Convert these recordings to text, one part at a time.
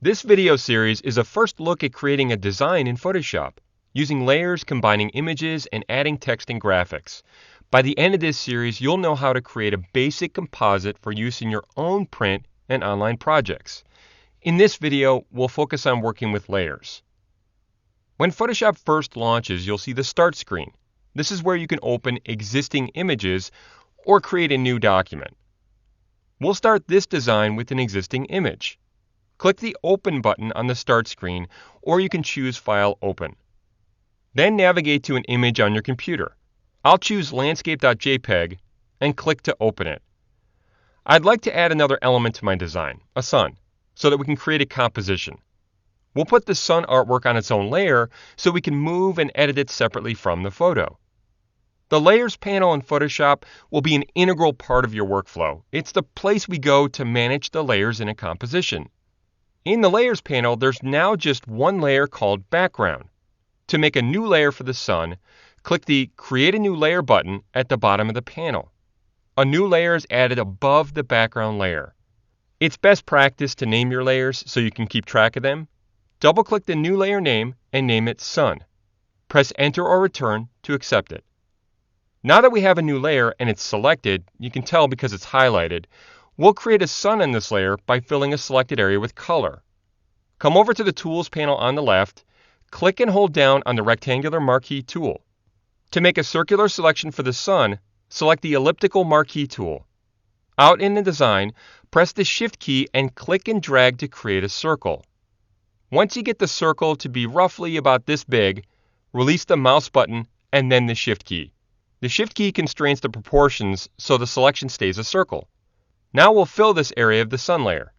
This video series is a first look at creating a design in Photoshop, using layers, combining images, and adding text and graphics. By the end of this series, you'll know how to create a basic composite for use in your own print and online projects. In this video, we'll focus on working with layers. When Photoshop first launches, you'll see the Start screen. This is where you can open existing images or create a new document. We'll start this design with an existing image. Click the Open button on the Start screen, or you can choose File Open. Then navigate to an image on your computer. I'll choose landscape.jpg and click to open it. I'd like to add another element to my design, a sun, so that we can create a composition. We'll put the sun artwork on its own layer so we can move and edit it separately from the photo. The Layers panel in Photoshop will be an integral part of your workflow. It's the place we go to manage the layers in a composition. In the Layers panel, there's now just one layer called Background. To make a new layer for the sun, click the Create a New Layer button at the bottom of the panel. A new layer is added above the background layer. It's best practice to name your layers so you can keep track of them. Double-click the new layer name and name it Sun. Press Enter or Return to accept it. Now that we have a new layer and it's selected, you can tell because it's highlighted, we'll create a sun in this layer by filling a selected area with color. Come over to the Tools panel on the left, click and hold down on the rectangular marquee tool. To make a circular selection for the sun, select the elliptical marquee tool. Out in the design, press the Shift key and click and drag to create a circle. Once you get the circle to be roughly about this big, release the mouse button and then the Shift key. The Shift key constrains the proportions so the selection stays a circle. Now we'll fill this area of the sun layer.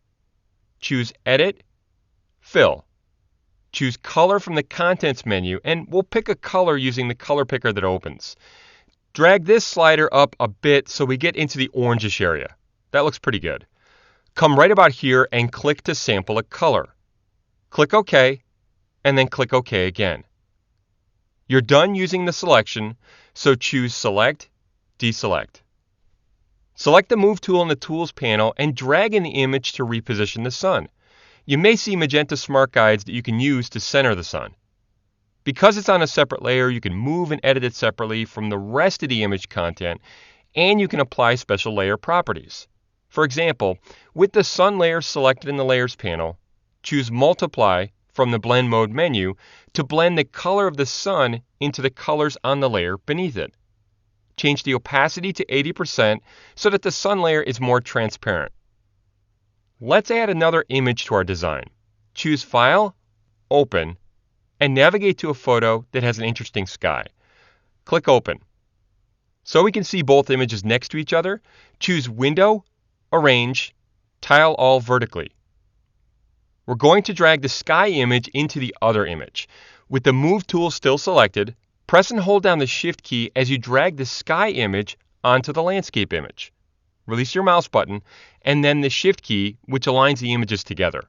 Choose Edit, Fill. Choose Color from the Contents menu, and we'll pick a color using the color picker that opens. Drag this slider up a bit so we get into the orangish area. That looks pretty good. Come right about here and click to sample a color. Click OK, and then click OK again. You're done using the selection, so choose Select, Deselect. Select the Move tool in the Tools panel and drag in the image to reposition the sun. You may see magenta smart guides that you can use to center the sun. Because it's on a separate layer, you can move and edit it separately from the rest of the image content, and you can apply special layer properties. For example, with the sun layer selected in the Layers panel, choose Multiply from the Blend Mode menu to blend the color of the sun into the colors on the layer beneath it. Change the opacity to 80% so that the sun layer is more transparent. Let's add another image to our design. Choose File, Open, and navigate to a photo that has an interesting sky. Click Open. So we can see both images next to each other, choose Window, Arrange, Tile All vertically. We're going to drag the sky image into the other image. With the Move tool still selected, press and hold down the Shift key as you drag the sky image onto the landscape image. Release your mouse button and then the Shift key, which aligns the images together.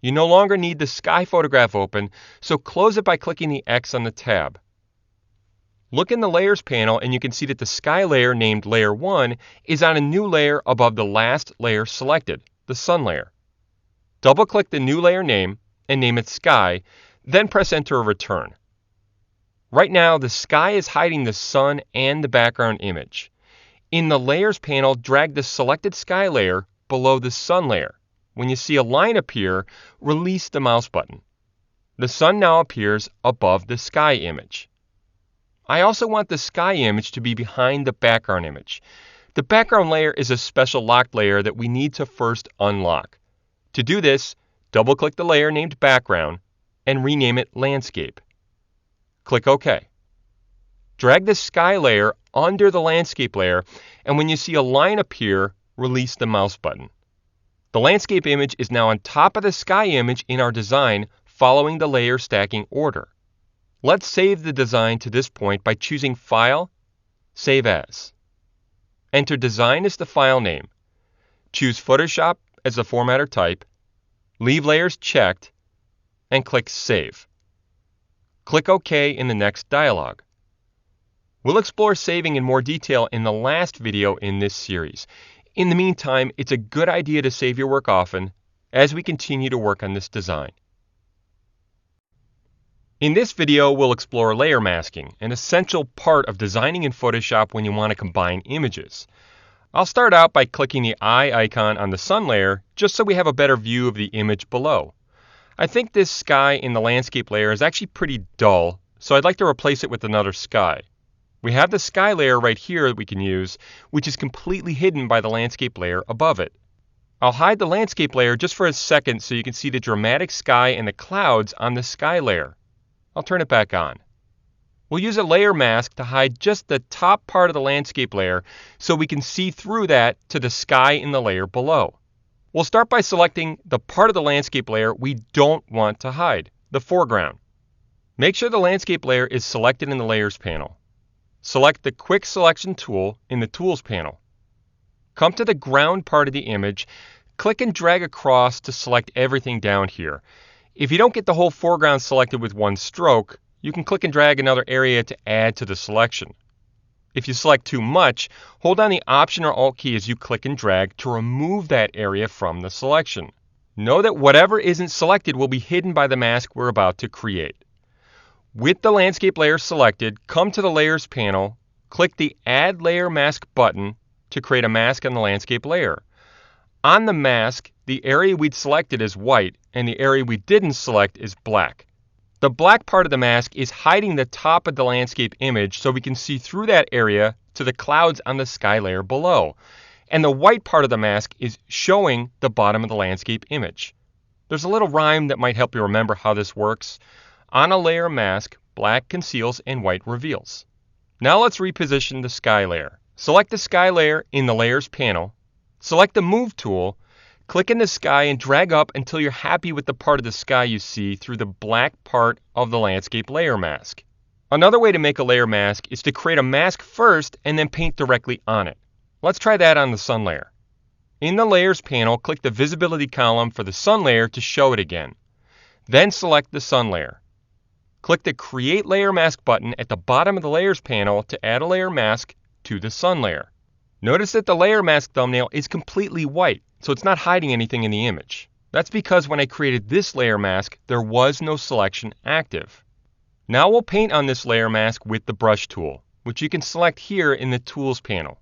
You no longer need the sky photograph open, so close it by clicking the X on the tab. Look in the Layers panel and you can see that the sky layer named Layer 1 is on a new layer above the last layer selected, the sun layer. Double-click the new layer name and name it Sky, then press Enter or Return. Right now, the sky is hiding the sun and the background image. In the Layers panel, drag the selected sky layer below the sun layer. When you see a line appear, release the mouse button. The sun now appears above the sky image. I also want the sky image to be behind the background image. The background layer is a special locked layer that we need to first unlock. To do this, double-click the layer named Background and rename it Landscape. Click OK. Drag the sky layer under the landscape layer, and when you see a line appear, release the mouse button. The landscape image is now on top of the sky image in our design, following the layer stacking order. Let's save the design to this point by choosing File, Save As. Enter Design as the file name. Choose Photoshop as the format or type, leave layers checked, and click Save. Click OK in the next dialog. We'll explore saving in more detail in the last video in this series. In the meantime, it's a good idea to save your work often as we continue to work on this design. In this video, we'll explore layer masking, an essential part of designing in Photoshop when you want to combine images. I'll start out by clicking the eye icon on the sun layer just so we have a better view of the image below. I think this sky in the landscape layer is actually pretty dull, so I'd like to replace it with another sky. We have the sky layer right here that we can use, which is completely hidden by the landscape layer above it. I'll hide the landscape layer just for a second so you can see the dramatic sky and the clouds on the sky layer. I'll turn it back on. We'll use a layer mask to hide just the top part of the landscape layer so we can see through that to the sky in the layer below. We'll start by selecting the part of the landscape layer we don't want to hide, the foreground. Make sure the landscape layer is selected in the Layers panel. Select the Quick Selection tool in the Tools panel. Come to the ground part of the image, click and drag across to select everything down here. If you don't get the whole foreground selected with one stroke, you can click and drag another area to add to the selection. If you select too much, hold down the Option or Alt key as you click and drag to remove that area from the selection. Know that whatever isn't selected will be hidden by the mask we're about to create. With the landscape layer selected, come to the Layers panel, click the Add Layer Mask button to create a mask on the landscape layer. On the mask, the area we'd selected is white and the area we didn't select is black. The black part of the mask is hiding the top of the landscape image so we can see through that area to the clouds on the sky layer below. And the white part of the mask is showing the bottom of the landscape image. There's a little rhyme that might help you remember how this works. On a layer mask, black conceals and white reveals. Now let's reposition the sky layer. Select the sky layer in the Layers panel. Select the Move tool, click in the sky and drag up until you're happy with the part of the sky you see through the black part of the landscape layer mask. Another way to make a layer mask is to create a mask first and then paint directly on it. Let's try that on the sun layer. In the Layers panel, click the Visibility column for the sun layer to show it again. Then select the sun layer. Click the Create Layer Mask button at the bottom of the Layers panel to add a layer mask to the sun layer. Notice that the layer mask thumbnail is completely white, so it's not hiding anything in the image. That's because when I created this layer mask, there was no selection active. Now we'll paint on this layer mask with the Brush tool, which you can select here in the Tools panel.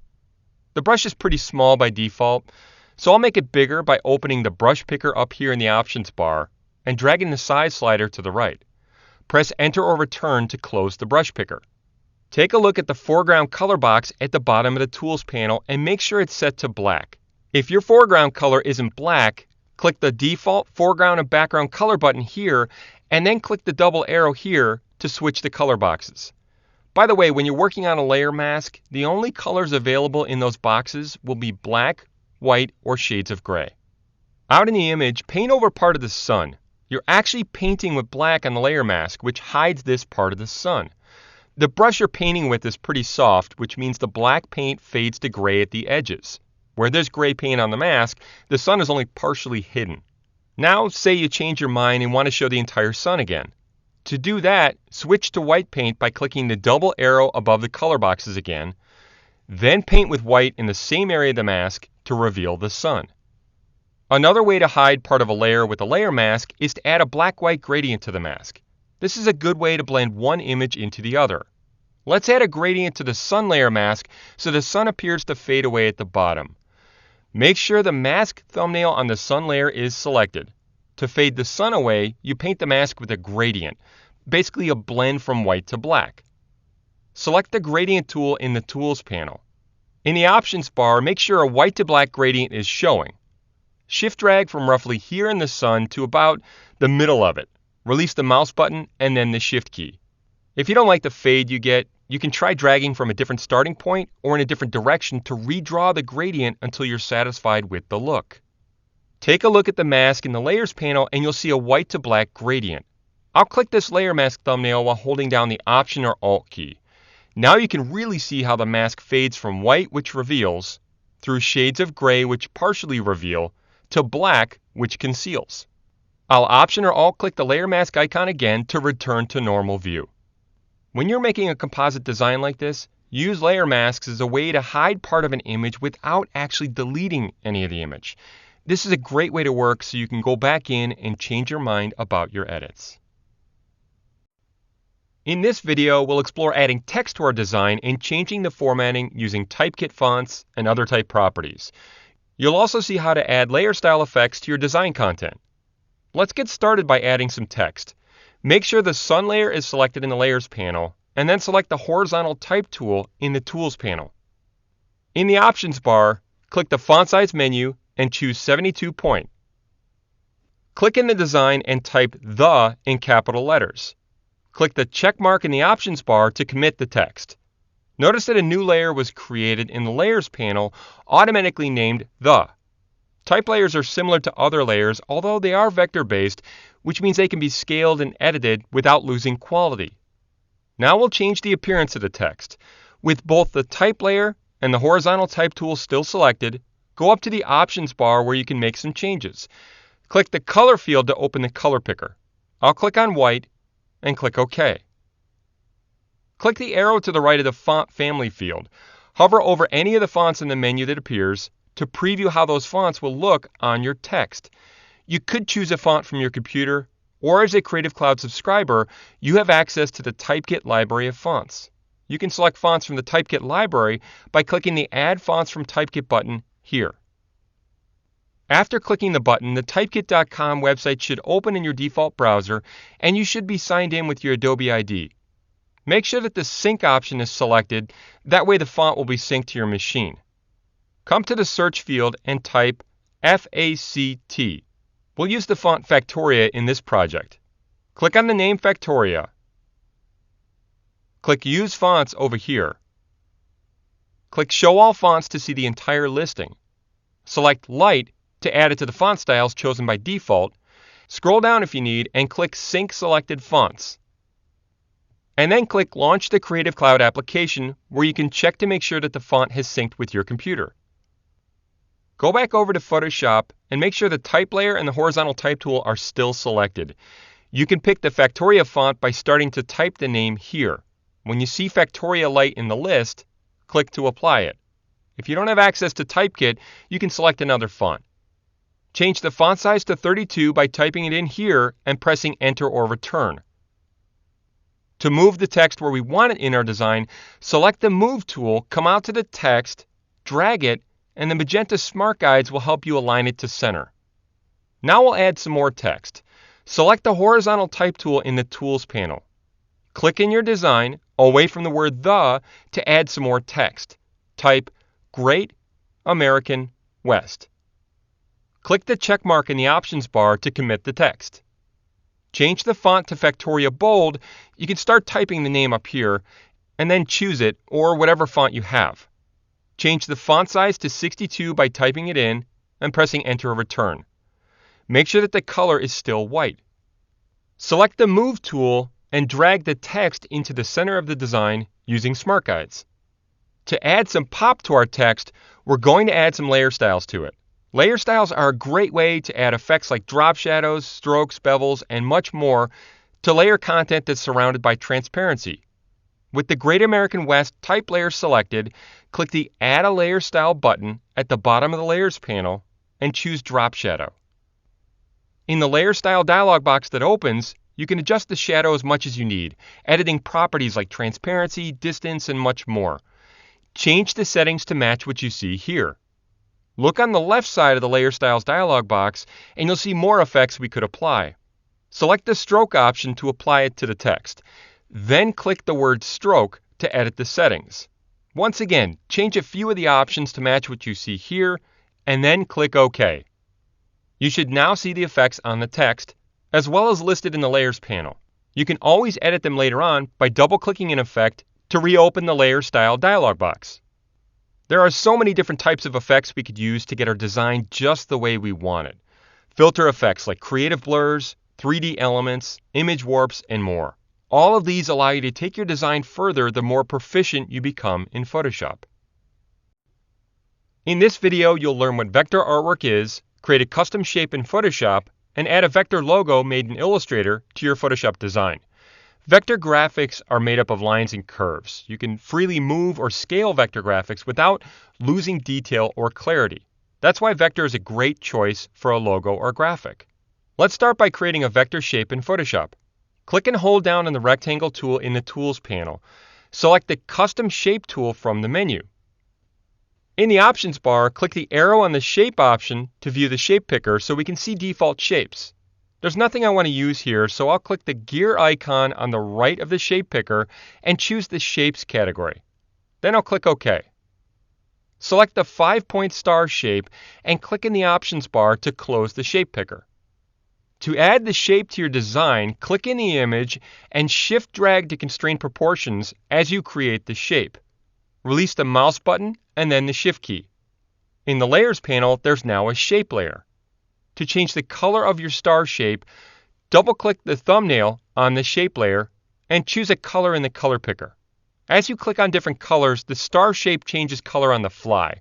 The brush is pretty small by default, so I'll make it bigger by opening the brush picker up here in the Options bar and dragging the size slider to the right. Press Enter or Return to close the brush picker. Take a look at the foreground color box at the bottom of the Tools panel and make sure it's set to black. If your foreground color isn't black, click the default foreground and background color button here and then click the double arrow here to switch the color boxes. By the way, when you're working on a layer mask, the only colors available in those boxes will be black, white, or shades of gray. Out in the image, paint over part of the sun. You're actually painting with black on the layer mask, which hides this part of the sun. The brush you're painting with is pretty soft, which means the black paint fades to gray at the edges. Where there's gray paint on the mask, the sun is only partially hidden. Now, say you change your mind and want to show the entire sun again. To do that, switch to white paint by clicking the double arrow above the color boxes again, then paint with white in the same area of the mask to reveal the sun. Another way to hide part of a layer with a layer mask is to add a black-white gradient to the mask. This is a good way to blend one image into the other. Let's add a gradient to the sun layer mask so the sun appears to fade away at the bottom. Make sure the mask thumbnail on the sun layer is selected. To fade the sun away, you paint the mask with a gradient, basically a blend from white to black. Select the Gradient tool in the Tools panel. In the Options bar, make sure a white to black gradient is showing. Shift drag from roughly here in the sun to about the middle of it. Release the mouse button and then the Shift key. If you don't like the fade you get, you can try dragging from a different starting point or in a different direction to redraw the gradient until you're satisfied with the look. Take a look at the mask in the Layers panel and you'll see a white to black gradient. I'll click this layer mask thumbnail while holding down the Option or Alt key. Now you can really see how the mask fades from white, which reveals, through shades of gray, which partially reveal, to black, which conceals. I'll Option or Alt click the layer mask icon again to return to normal view. When you're making a composite design like this, use layer masks as a way to hide part of an image without actually deleting any of the image. This is a great way to work so you can go back in and change your mind about your edits. In this video, we'll explore adding text to our design and changing the formatting using Typekit fonts and other type properties. You'll also see how to add layer style effects to your design content. Let's get started by adding some text. Make sure the sun layer is selected in the Layers panel, and then select the horizontal type tool in the Tools panel. In the Options bar, click the Font Size menu and choose 72 point. Click in the design and type "the" in capital letters. Click the check mark in the Options bar to commit the text. Notice that a new layer was created in the Layers panel, automatically named "the." Type layers are similar to other layers, although they are vector-based, which means they can be scaled and edited without losing quality. Now we'll change the appearance of the text. With both the type layer and the horizontal type tool still selected, go up to the Options bar where you can make some changes. Click the Color field to open the color picker. I'll click on white and click OK. Click the arrow to the right of the Font Family field. Hover over any of the fonts in the menu that appears to preview how those fonts will look on your text. You could choose a font from your computer, or as a Creative Cloud subscriber, you have access to the Typekit library of fonts. You can select fonts from the Typekit library by clicking the Add Fonts from Typekit button here. After clicking the button, the Typekit.com website should open in your default browser, and you should be signed in with your Adobe ID. Make sure that the Sync option is selected, that way the font will be synced to your machine. Come to the Search field and type FACT. We'll use the font Factoria in this project. Click on the name Factoria. Click Use Fonts over here. Click Show All Fonts to see the entire listing. Select Light to add it to the font styles chosen by default. Scroll down if you need and click Sync Selected Fonts. And then click Launch the Creative Cloud application, where you can check to make sure that the font has synced with your computer. Go back over to Photoshop and make sure the type layer and the horizontal type tool are still selected. You can pick the Factoria font by starting to type the name here. When you see Factoria Light in the list, click to apply it. If you don't have access to Typekit, you can select another font. Change the font size to 32 by typing it in here and pressing Enter or Return. To move the text where we want it in our design, select the Move tool, come out to the text, drag it, and the magenta Smart Guides will help you align it to center. Now we'll add some more text. Select the horizontal type tool in the Tools panel. Click in your design, away from the word "the," to add some more text. Type Great American West. Click the check mark in the Options bar to commit the text. Change the font to Factoria Bold. You can start typing the name up here, and then choose it, or whatever font you have. Change the font size to 62 by typing it in and pressing Enter or Return. Make sure that the color is still white. Select the Move tool and drag the text into the center of the design using Smart Guides. To add some pop to our text, we're going to add some layer styles to it. Layer styles are a great way to add effects like drop shadows, strokes, bevels, and much more to layer content that's surrounded by transparency. With the Great American West type layer selected, click the Add a Layer Style button at the bottom of the Layers panel and choose Drop Shadow. In the Layer Style dialog box that opens, you can adjust the shadow as much as you need, editing properties like transparency, distance, and much more. Change the settings to match what you see here. Look on the left side of the Layer Styles dialog box and you'll see more effects we could apply. Select the Stroke option to apply it to the text. Then click the word Stroke to edit the settings. Once again, change a few of the options to match what you see here, and then click OK. You should now see the effects on the text, as well as listed in the Layers panel. You can always edit them later on by double-clicking an effect to reopen the Layer Style dialog box. There are so many different types of effects we could use to get our design just the way we want it. Filter effects like creative blurs, 3D elements, image warps, and more. All of these allow you to take your design further the more proficient you become in Photoshop. In this video, you'll learn what vector artwork is, create a custom shape in Photoshop, and add a vector logo made in Illustrator to your Photoshop design. Vector graphics are made up of lines and curves. You can freely move or scale vector graphics without losing detail or clarity. That's why vector is a great choice for a logo or graphic. Let's start by creating a vector shape in Photoshop. Click and hold down on the rectangle tool in the Tools panel. Select the Custom Shape tool from the menu. In the Options bar, click the arrow on the Shape option to view the shape picker so we can see default shapes. There's nothing I want to use here, so I'll click the gear icon on the right of the shape picker and choose the Shapes category. Then I'll click OK. Select the 5-point star shape and click in the Options bar to close the shape picker. To add the shape to your design, click in the image and shift-drag to constrain proportions as you create the shape. Release the mouse button and then the Shift key. In the Layers panel, there's now a shape layer. To change the color of your star shape, double-click the thumbnail on the shape layer and choose a color in the color picker. As you click on different colors, the star shape changes color on the fly.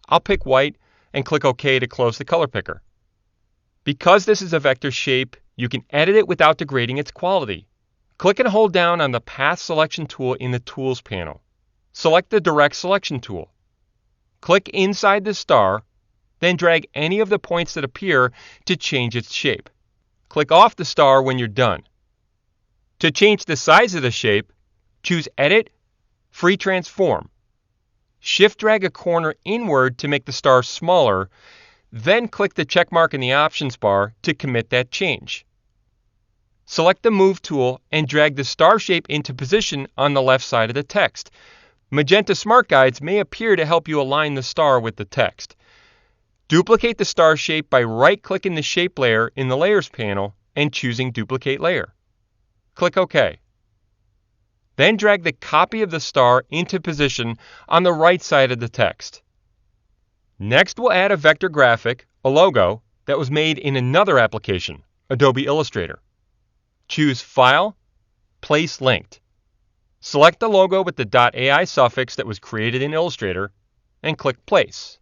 I'll pick white and click OK to close the color picker. Because this is a vector shape, you can edit it without degrading its quality. Click and hold down on the Path Selection tool in the Tools panel. Select the Direct Selection tool. Click inside the star, then drag any of the points that appear to change its shape. Click off the star when you're done. To change the size of the shape, choose Edit, Free Transform. Shift-drag a corner inward to make the star smaller, then click the check mark in the Options bar to commit that change. Select the Move tool and drag the star shape into position on the left side of the text. Magenta Smart Guides may appear to help you align the star with the text. Duplicate the star shape by right-clicking the shape layer in the Layers panel and choosing Duplicate Layer. Click OK. Then drag the copy of the star into position on the right side of the text. Next, we'll add a vector graphic, a logo, that was made in another application, Adobe Illustrator. Choose File, Place Linked. Select the logo with the .ai suffix that was created in Illustrator and click Place.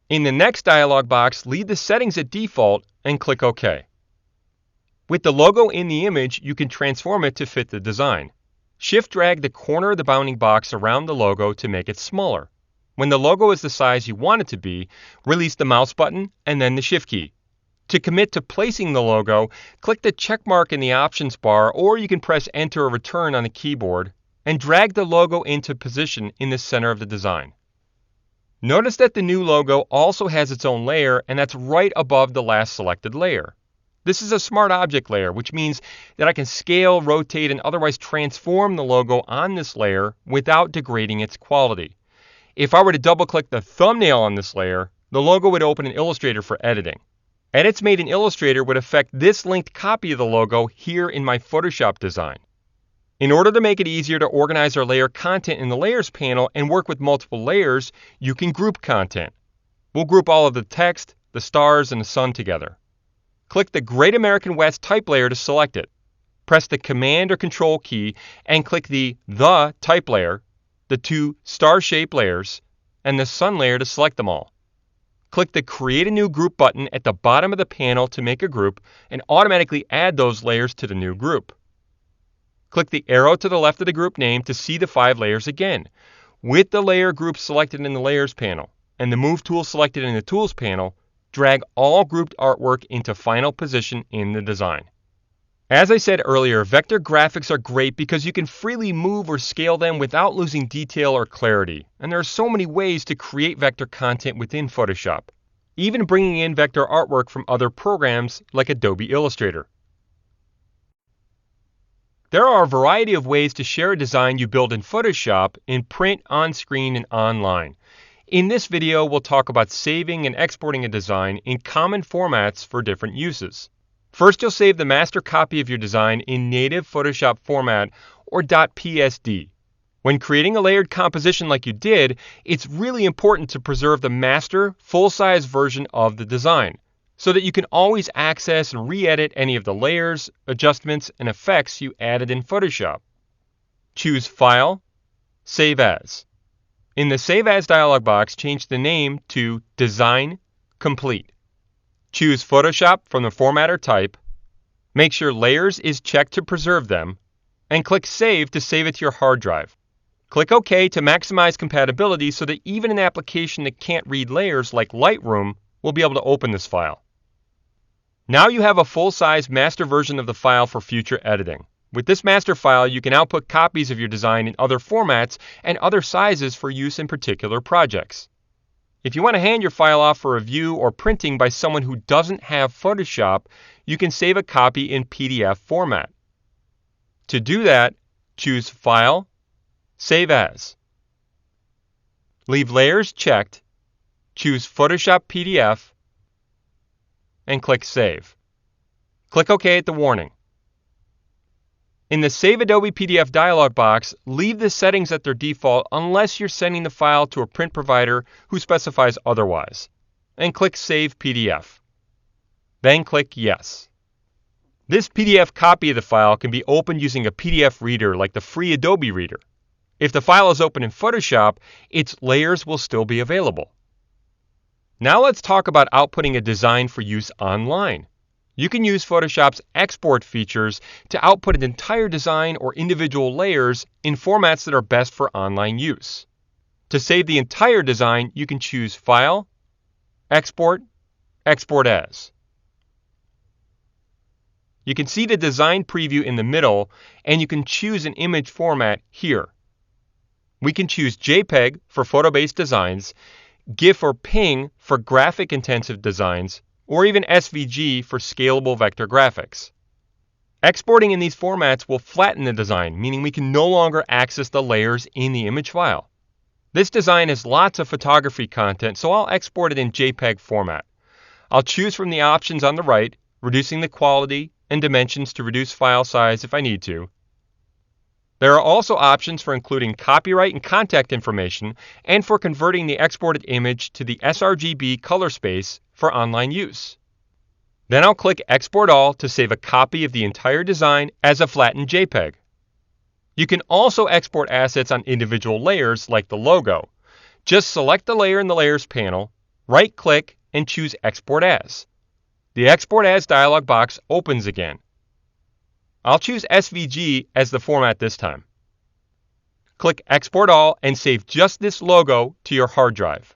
In the next dialog box, leave the settings at default and click OK. With the logo in the image, you can transform it to fit the design. Shift-drag the corner of the bounding box around the logo to make it smaller. When the logo is the size you want it to be, release the mouse button and then the Shift key. To commit to placing the logo, click the check mark in the Options bar, or you can press Enter or Return on the keyboard and drag the logo into position in the center of the design. Notice that the new logo also has its own layer, and that's right above the last selected layer. This is a Smart Object layer, which means that I can scale, rotate, and otherwise transform the logo on this layer without degrading its quality. If I were to double-click the thumbnail on this layer, the logo would open in Illustrator for editing. Edits made in Illustrator would affect this linked copy of the logo here in my Photoshop design. In order to make it easier to organize our layer content in the Layers panel and work with multiple layers, you can group content. We'll group all of the text, the stars, and the sun together. Click the Great American West type layer to select it. Press the Command or Control key and click the type layer, the two star shape layers, and the sun layer to select them all. Click the Create a New Group button at the bottom of the panel to make a group and automatically add those layers to the new group. Click the arrow to the left of the group name to see the 5 layers again. With the layer group selected in the Layers panel and the Move tool selected in the Tools panel, drag all grouped artwork into final position in the design. As I said earlier, vector graphics are great because you can freely move or scale them without losing detail or clarity, and there are so many ways to create vector content within Photoshop, even bringing in vector artwork from other programs like Adobe Illustrator. There are a variety of ways to share a design you build in Photoshop in print, on-screen, and online. In this video, we'll talk about saving and exporting a design in common formats for different uses. First, you'll save the master copy of your design in native Photoshop format or .psd. When creating a layered composition like you did, it's really important to preserve the master, full-size version of the design so that you can always access and re-edit any of the layers, adjustments, and effects you added in Photoshop. Choose File, Save As. In the Save As dialog box, change the name to Design Complete. Choose Photoshop from the formatter type, make sure Layers is checked to preserve them, and click Save to save it to your hard drive. Click OK to maximize compatibility so that even an application that can't read layers like Lightroom will be able to open this file. Now you have a full-size master version of the file for future editing. With this master file, you can output copies of your design in other formats and other sizes for use in particular projects. If you want to hand your file off for review or printing by someone who doesn't have Photoshop, you can save a copy in PDF format. To do that, choose File, Save As. Leave Layers checked, choose Photoshop PDF, and click Save. Click OK at the warning. In the Save Adobe PDF dialog box, leave the settings at their default unless you're sending the file to a print provider who specifies otherwise, and click Save PDF. Then click Yes. This PDF copy of the file can be opened using a PDF reader like the free Adobe Reader. If the file is open in Photoshop, its layers will still be available. Now let's talk about outputting a design for use online. You can use Photoshop's export features to output an entire design or individual layers in formats that are best for online use. To save the entire design, you can choose File, Export, Export As. You can see the design preview in the middle, and you can choose an image format here. We can choose JPEG for photo-based designs, GIF or PNG for graphic-intensive designs, or even SVG for scalable vector graphics. Exporting in these formats will flatten the design, meaning we can no longer access the layers in the image file. This design has lots of photography content, so I'll export it in JPEG format. I'll choose from the options on the right, reducing the quality and dimensions to reduce file size if I need to. There are also options for including copyright and contact information and for converting the exported image to the sRGB color space for online use. Then I'll click Export All to save a copy of the entire design as a flattened JPEG. You can also export assets on individual layers like the logo. Just select the layer in the Layers panel, right-click, and choose Export As. The Export As dialog box opens again. I'll choose SVG as the format this time. Click Export All and save just this logo to your hard drive.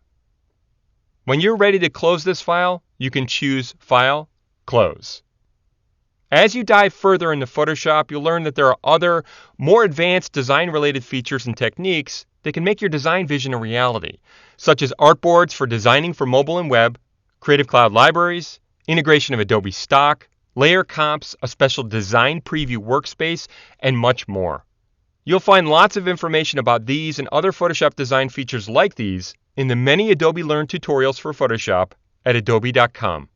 When you're ready to close this file, you can choose File, Close. As you dive further into Photoshop, you'll learn that there are other, more advanced design-related features and techniques that can make your design vision a reality, such as artboards for designing for mobile and web, Creative Cloud libraries, integration of Adobe Stock, layer comps, a special design preview workspace, and much more. You'll find lots of information about these and other Photoshop design features like these in the many Adobe Learn tutorials for Photoshop at adobe.com.